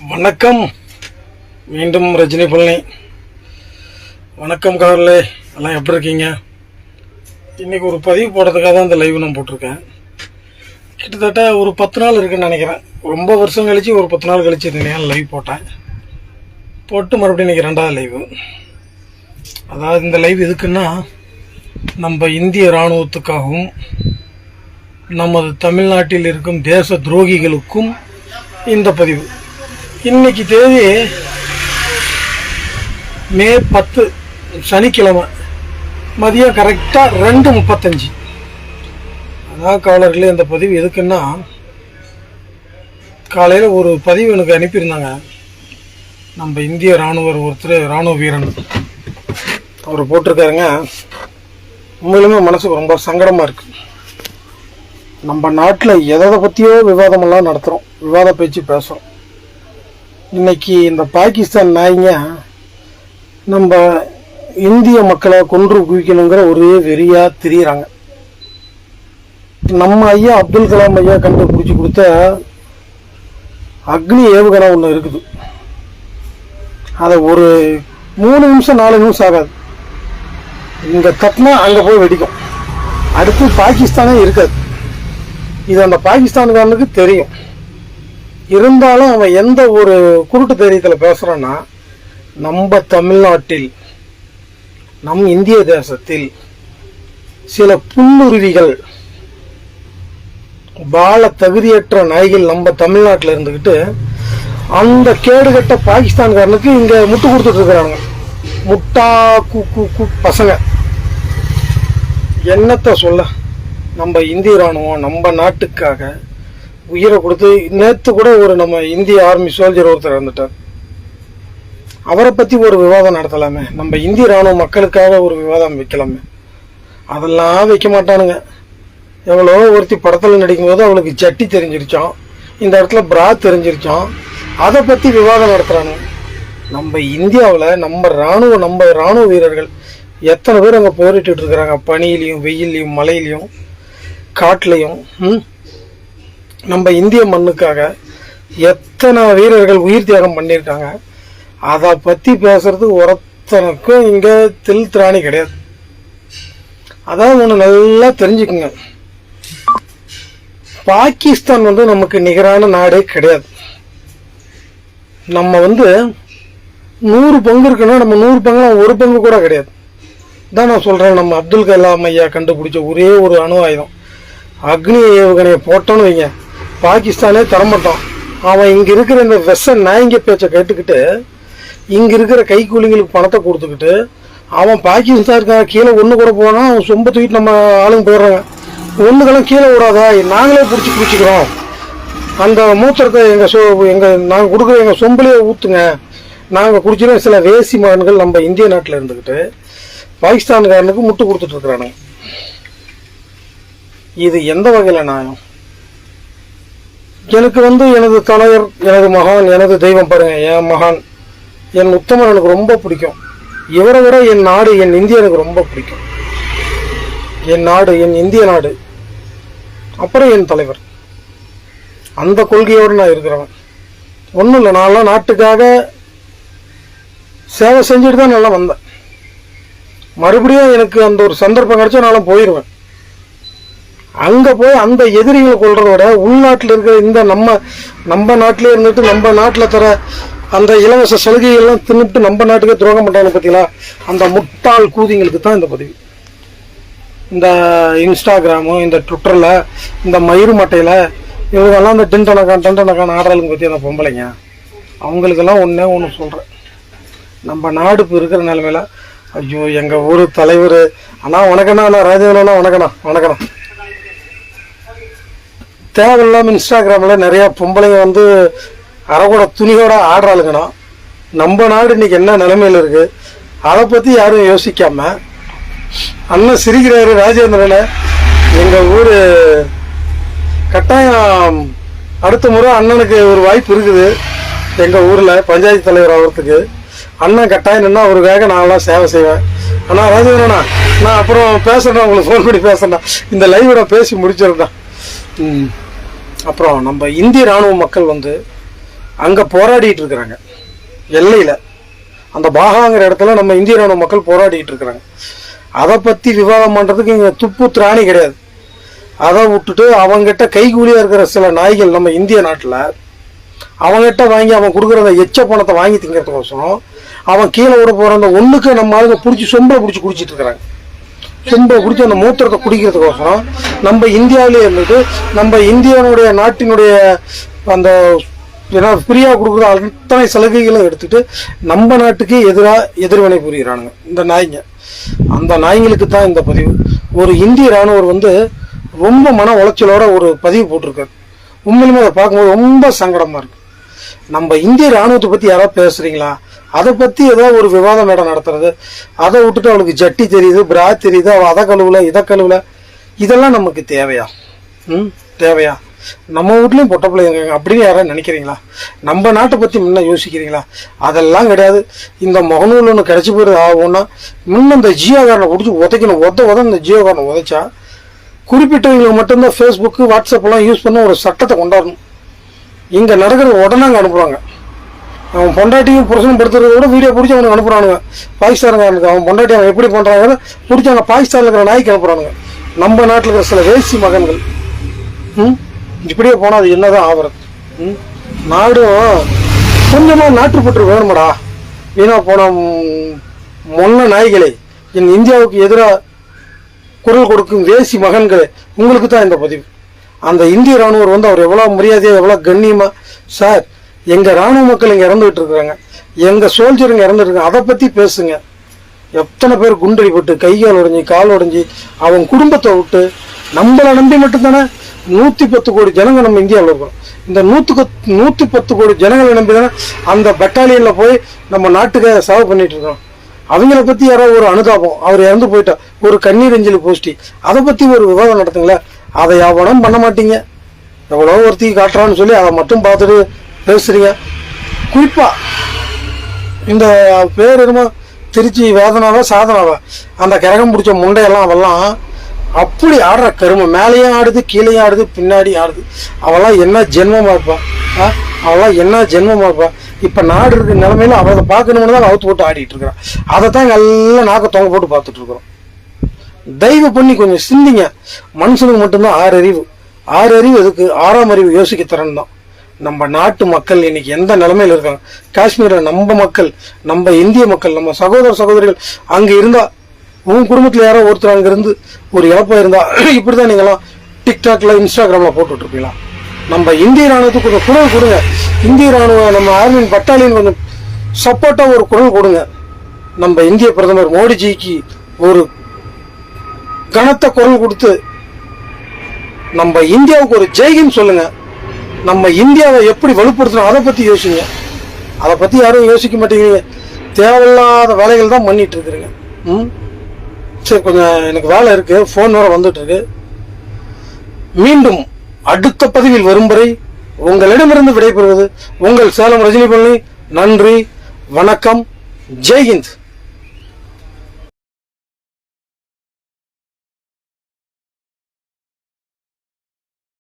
வணக்கம். மீண்டும் ரஜினி பழனி. வணக்கம் காரலே, எல்லாம் எப்படி இருக்கீங்க? இன்றைக்கி ஒரு பதிவு போடுறதுக்காக தான் இந்த லைவ் நான் போட்டிருக்கேன். கிட்டத்தட்ட ஒரு 10 நாள் இருக்குன்னு நினைக்கிறேன். ரொம்ப வருஷம் கழித்து ஒரு 10 நாள் கழிச்சு இருந்தேன் லைவ் போட்டேன். போட்டு மறுபடியும் இன்றைக்கி 2வது லைவு. அதாவது இந்த லைவ் எதுக்குன்னா, நம்ம இந்திய இராணுவத்துக்காகவும் நமது தமிழ்நாட்டில் இருக்கும் தேச துரோகிகளுக்கும் இந்த பதிவு. இன்னைக்கு தேதி மே 10 சனிக்கிழமை மதியம் கரெக்டாக 2:35. அதான் காலர்களே, இந்த பதிவு எதுக்குன்னா, காலையில் ஒரு பதிவு எனக்கு அனுப்பியிருந்தாங்க. நம்ம இந்திய இராணுவ வீரன் அவர் போட்டிருக்காருங்க. உண்மையிலுமே மனசுக்கு ரொம்ப சங்கடமாக இருக்குது. நம்ம நாட்டில் எதை பற்றியோ விவாதமெல்லாம் நடத்துகிறோம், விவாத பேச்சு பேசுகிறோம். இன்னைக்கு இந்த பாகிஸ்தான் நாய்ங்க நம்ம இந்திய மக்களை கொன்று குவிக்கணுங்கிற ஒரே வெறியாக திரியிறாங்க. நம்ம ஐயா அப்துல் கலாம் ஐயா கண்டுபிடிச்சி கொடுத்த அக்னி ஏவுகணை ஒன்று இருக்குது. அதை ஒரு 3 நிமிஷம் 4 நிமிஷம் ஆகாது, இங்கே தட்டினா அங்கே போய் வெடிக்கும். அடுத்து பாகிஸ்தானே இருக்காது. இது அந்த பாகிஸ்தானுக்காரனுக்கு தெரியும். இருந்தாலும் அவன் எந்த ஒரு குருட்டு தைரியத்தில் பேசுகிறான்னா, நம்ம தமிழ்நாட்டில், நம் இந்திய தேசத்தில் சில புல்லுருவிகள், வாழ தகுதியற்ற நாய்கள் நம்ம தமிழ்நாட்டில் இருந்துக்கிட்டு அந்த கேடுகட்ட பாகிஸ்தான்காரனுக்கு இங்கே முட்டு கொடுத்துட்டு இருக்கிறானுங்க. முட்டா கூ பசங்க. என்னத்தை சொல்ல, நம்ம இந்திய இராணுவம் நம்ம நாட்டுக்காக உயிரை கொடுத்து, நேற்று கூட ஒரு நம்ம இந்திய ஆர்மி சோல்ஜர் ஒருத்தர் இறந்துட்டார். அவரை பற்றி ஒரு விவாதம் நடத்தலாமே, நம்ம இந்திய இராணுவ மக்களுக்காக ஒரு விவாதம் வைக்கலாமே. அதெல்லாம் வைக்க மாட்டானுங்க. எவ்வளோ ஒருத்தி படத்தில் நடிக்கும்போது அவளுக்கு ஜட்டி தெரிஞ்சிருச்சோம், இந்த இடத்துல பிரா தெரிஞ்சிருச்சோம், அதை பற்றி விவாதம் நடத்துகிறானுங்க. நம்ம இந்தியாவில் நம்ம இராணுவ வீரர்கள் எத்தனை பேர் அங்கே போரிட்டு இருக்கிறாங்க, பனியிலையும் வெயிலையும் மழையிலையும் காட்டிலையும். நம்ம இந்திய மண்ணுக்காக எத்தனை வீரர்கள் உயிர் தியாகம் பண்ணியிருக்காங்க. அதை பற்றி பேசுறது ஒருத்தனுக்கும் இங்கே திராணி கிடையாது. அதாவது ஒன்று நல்லா தெரிஞ்சுக்குங்க, பாகிஸ்தான் நமக்கு நிகரான நாடே கிடையாது. நம்ம 100 பங்கு இருக்குன்னா நம்ம 100 பங்குல 1 பங்கு கூட கிடையாது. தான் நான் சொல்கிறேன், நம்ம அப்துல் கலாம் ஐயா கண்டுபிடிச்ச ஒரே ஒரு அணு ஆயுதம் அக்னி ஏவுகணையை போட்டோன்னு வைங்க, பாகிஸ்தானே தரமாட்டான். அவன் இங்கே இருக்கிற இந்த வெச நாய்ங்க பேச்சை கேட்டுக்கிட்டு, இங்கே இருக்கிற கைக்கூலிங்களுக்கு பணத்தை கொடுத்துக்கிட்டு, அவன் பாகிஸ்தானுக்காக கீழே ஒன்று கூட போனால் அவன் சொம்ப தூக்கிட்டு நம்ம ஆளுங்க போயிடுறாங்க. ஒன்றுக்கெல்லாம் கீழே விடாதா, நாங்களே பிடிச்சி குடிச்சிக்கிறோம், அந்த மூத்திரத்தை நாங்கள் கொடுக்குற எங்கள் சொம்புலேயே ஊற்றுங்க, நாங்கள் குடிச்சிடும். சில வேசி மகன்கள் நம்ம இந்திய நாட்டில் இருந்துக்கிட்டு பாகிஸ்தானுக்காரனுக்கு முட்டு கொடுத்துட்ருக்குறானுங்க. இது எந்த வகையில் நியாயம்? எனக்கு எனது தலைவர், எனது மகான், எனது தெய்வம் பாருங்க, என் மகான், என் உத்தமர் எனக்கு ரொம்ப பிடிக்கும். இவரை விட என் நாடு, என் இந்தியா எனக்கு ரொம்ப பிடிக்கும். என் நாடு, என் இந்திய நாடு, அப்புறம் என் தலைவர். அந்த கொள்கையோடு நான் இருக்கிறவன். ஒன்றும் இல்லை, நான்லாம் நாட்டுக்காக சேவை செஞ்சுட்டு தான் நல்லா வந்தேன். மறுபடியும் எனக்கு அந்த ஒரு சந்தர்ப்பம் கிடைச்சா நானும் போயிடுவேன். அங்கே போய் அந்த எதிரிகளை கொள்றத விட உள்நாட்டில் இருக்கிற இந்த நம்ம நாட்டிலே இருந்துட்டு நம்ம நாட்டில் தர அந்த இலவச சலுகைகள்லாம் தின்னுட்டு நம்ம நாட்டுக்கே துரோகம் பண்ணுறாங்க பார்த்தீங்களா, அந்த முட்டாள் கூதிங்களுக்கு தான் இந்த பதிவு. இந்த இன்ஸ்டாகிராமு, இந்த ட்விட்டரில், இந்த மயிறு மட்டையில் இவங்கெல்லாம் இந்த டென்டனக்கான ஆடுறாளுங்க பற்றி அந்த பொம்பளைங்க, அவங்களுக்கெல்லாம் ஒன்று சொல்கிறேன். நம்ம நாடு இப்போ இருக்கிற நிலைமையில், ஐயோ எங்கள் ஊர் தலைவர் அண்ணா வணக்கண்ணா, அண்ணா ராஜேந்திரண்ணா வணக்கண்ணா. தேவையில்லாமல் இன்ஸ்டாகிராமில் நிறையா பொம்பளைங்க அரைக்கூட துணியோட ஆடுறாளுங்கண்ணா. நம்ம நாடு இன்னைக்கு என்ன நிலைமையில் இருக்குது, அதை பற்றி யாரும் யோசிக்காமல் அண்ணன் சிரிக்கிறாரு. ராஜேந்திரனை எங்கள் ஊர் கட்டாயம் அடுத்த முறை அண்ணனுக்கு ஒரு வாய்ப்பு இருக்குது. எங்கள் ஊரில் பஞ்சாயத்து தலைவர் ஆகிறதுக்கு அண்ணன் கட்டாயம் நின்னா அவருக்காக நான்லாம் சேவை செய்வேன். ஆனால் ராஜேந்திரண்ணா, நான் அப்புறம் பேசுகிறேன், உங்களுக்கு ஃபோன் பண்ணி பேசுகிறேன், இந்த லைவ் நான் பேசி முடிச்சிருந்தேன். அப்புறம் நம்ம இந்திய இராணுவ மக்கள் அங்கே போராடிட்டு இருக்கிறாங்க. எல்லையில் அந்த பாகாங்கிற இடத்துல நம்ம இந்திய ராணுவ மக்கள் போராடிட்டு இருக்கிறாங்க. அதை பற்றி விவாதம் பண்ணுறதுக்கு இங்கே துப்பு திராணி கிடையாது. அதை விட்டுட்டு அவங்ககிட்ட கைகூலியாக இருக்கிற சில நாய்கள் நம்ம இந்திய நாட்டில் அவங்ககிட்ட வாங்கி அவன் கொடுக்குற எச்ச பணத்தை வாங்கி திங்கிறதுக்கோசரம் அவன் கீழே விட போகிற அந்த ஒன்றுக்கு நம்ம ஆளுங்க பிடிச்சி சொம்பை பிடிச்சி குடிச்சிட்டு இருக்கிறாங்க. சொம்பை பிடிச்சி அந்த மூத்திரத்தை குடிக்கிறதுக்கோசரம் நம்ம இந்தியாவிலே இருந்துட்டு நம்ம இந்தியாவுடைய நாட்டினுடைய அந்த ஏன்னா ஃப்ரீயாக கொடுக்குற அத்தனை சலுகைகளும் எடுத்துட்டு நம்ம நாட்டுக்கு எதிர்வினை புரிகிறானுங்க இந்த நாய்ங்க. அந்த நாய்களுக்கு தான் இந்த பதிவு. ஒரு இந்திய இராணுவர் ரொம்ப மன உளைச்சலோட ஒரு பதிவு போட்டிருக்காரு. உண்மையிலுமே அதை பார்க்கும்போது ரொம்ப சங்கடமாக இருக்கு. நம்ம இந்திய இராணுவத்தை பற்றி யாராவது பேசுகிறீங்களா? அதை பற்றி ஏதாவது ஒரு விவாத மேடம் நடத்துறது, அதை விட்டுட்டு அவளுக்கு ஜட்டி தெரியுது, பிரா தெரியுது, அவள் அதை கழுவுல இதை கழுவுல, இதெல்லாம் நமக்கு தேவையா? தேவையா? நம்ம வீட்லேயும் பொட்ட பிள்ளைங்க அப்படின்னு யாராவது நினைக்கிறீங்களா? நம்ம நாட்டை பற்றி முன்ன யோசிக்கிறீங்களா? அதெல்லாம் கிடையாது. இந்த முகநூல் ஒன்று கிடச்சி போயிடுது ஆகும்னா முன்ன இந்த ஜியோகாரனை பிடிச்சி உதைக்கணும். இந்த ஜியோகாரனை உதைச்சா குறிப்பிட்டவங்களுக்கு மட்டும்தான் ஃபேஸ்புக்கு வாட்ஸ்அப்லாம் யூஸ் பண்ண ஒரு சட்டத்தை கொண்டாடணும். இங்கே நடக்கிறது உடனே அங்கே அனுப்புகிறாங்க. அவன் பொண்டாட்டியும் புருஷனும் படுத்துறத விட வீடியோ பிடிச்சி அவனுக்கு அனுப்புகிறானுங்க. பாகிஸ்தானுக்கு அவன் பொண்டாட்டி அவன் எப்படி பண்ணுறாங்க பிடிச்சி அங்கே பாகிஸ்தானில் இருக்கிற நாய்க்கு அனுப்புகிறானுங்க. நம்ம நாட்டில் இருக்கிற சில வேசி மகன்கள் இப்படியே போனால் அது என்னதான் ஆகிறது? நாடும் கொஞ்சமாக நாட்டுப்பற்று வேணுமாடா. வீணா போன மொன்ன நாய்களே, என் இந்தியாவுக்கு எதிராக குரல் கொடுக்கும் வேசி மகன்களே, உங்களுக்கு தான் இந்த பதிவு. அந்த இந்திய ராணுவர் அவர் எவ்வளோ மரியாதையாக எவ்வளோ கண்ணியமாக, சார் எங்கள் ராணுவ மக்கள் இங்கே இறந்துகிட்டு இருக்கிறாங்க, எங்கள் சோல்ஜருங்க இறந்துருக்காங்க, அதை பற்றி பேசுங்க. எத்தனை பேர் குண்டடிப்பட்டு கைகால் உடைஞ்சி கால் உடைஞ்சி அவன் குடும்பத்தை விட்டு நம்மளை நம்பி மட்டும்தானே 110 கோடி ஜனங்கள் நம்ம இந்தியாவில் இருக்கிறோம். இந்த 110 கோடி ஜனங்களை நம்பி தானே அந்த பட்டாலியனில் போய் நம்ம நாட்டுக்கு சேவை பண்ணிட்டு இருக்கோம். அவங்கள பற்றி யாராவது ஒரு அனுதாபம், அவர் இறந்து போயிட்டா ஒரு கண்ணீர் அஞ்சலி போஸ்டி, அதை பற்றி ஒரு விவாதம் நடத்துங்களேன். அதை எவனும் பண்ண மாட்டீங்க. எவ்வளோ ஒருத்தி காட்டுறான்னு சொல்லி அதை மட்டும் பார்த்துட்டு பேசுறீங்க. குறிப்பாக இந்த பேர் என்னமோ திருச்சி வேதனாவா சாதனாவா அந்த கரகம் பிடிச்ச முண்டையெல்லாம் அவெல்லாம் அப்படி ஆடுற கருமை, மேலேயும் ஆடுது கீழேயும் ஆடுது பின்னாடி ஆடுது. அவெல்லாம் என்ன ஜென்மமாக இருப்பா? அவெல்லாம் என்ன ஜென்மமாக இருப்பா? இப்போ நாடு இருக்கிற நிலைமையில அவளை பார்க்கணும்னு தான் அவுத்து போட்டு ஆடிட்டு இருக்கிறான். அதை தான் நல்லா நாக்க தொங்க போட்டு பார்த்துட்டு இருக்கிறோம். தயவு பண்ணி கொஞ்சம் சிந்திங்க. மனுஷனுக்கு மட்டும்தான் 6 அறிவு. 6 அறிவு எதுக்கு? 6ஆம் அறிவு யோசிக்க திறன் தான். நம்ம நாட்டு மக்கள் இன்னைக்கு எந்த நிலைமையில இருக்காங்க? காஷ்மீரில் நம்ம மக்கள், நம்ம இந்திய மக்கள், நம்ம சகோதர சகோதரிகள் அங்கே இருந்தா, உங்க குடும்பத்தில் யாரோ ஒருத்தர் அங்கிருந்து ஒரு இழப்பா இருந்தா இப்படிதான் நீங்களாம் டிக்டாக்ல இன்ஸ்டாகிராம்ல போட்டுட்டு இருப்பீங்களா? நம்ம இந்திய ராணுவத்துக்கு கொஞ்சம் குரல் கொடுங்க. இந்திய ராணுவ நம்ம ஆர்மியின் பட்டாலியன் கொஞ்சம் சப்போர்ட்டா ஒரு குரல் கொடுங்க. நம்ம இந்திய பிரதமர் மோடிஜிக்கு ஒரு கனத்த குரல் கொடுத்து நம்ம இந்தியாவுக்கு ஒரு ஜெய்ஹிந்த் சொல்லுங்க. நம்ம இந்தியாவை எப்படி வலுப்படுத்தணும் அதை பத்தி யோசிங்க. அதை பத்தி யாரும் யோசிக்க மாட்டேங்கிறீங்க. தேவையில்லாத வேலைகள் தான் பண்ணிட்டு இருக்கிறீங்க. சரி, கொஞ்சம் எனக்கு வேலை இருக்கு, போன் வேற வந்துட்டு இருக்கு. மீண்டும் அடுத்த பதிவில் வரும் வரை உங்களிடமிருந்து விடைபெறுவது உங்கள் சேலம் ரஜினி பழனி. நன்றி, வணக்கம், ஜெய்ஹிந்த்.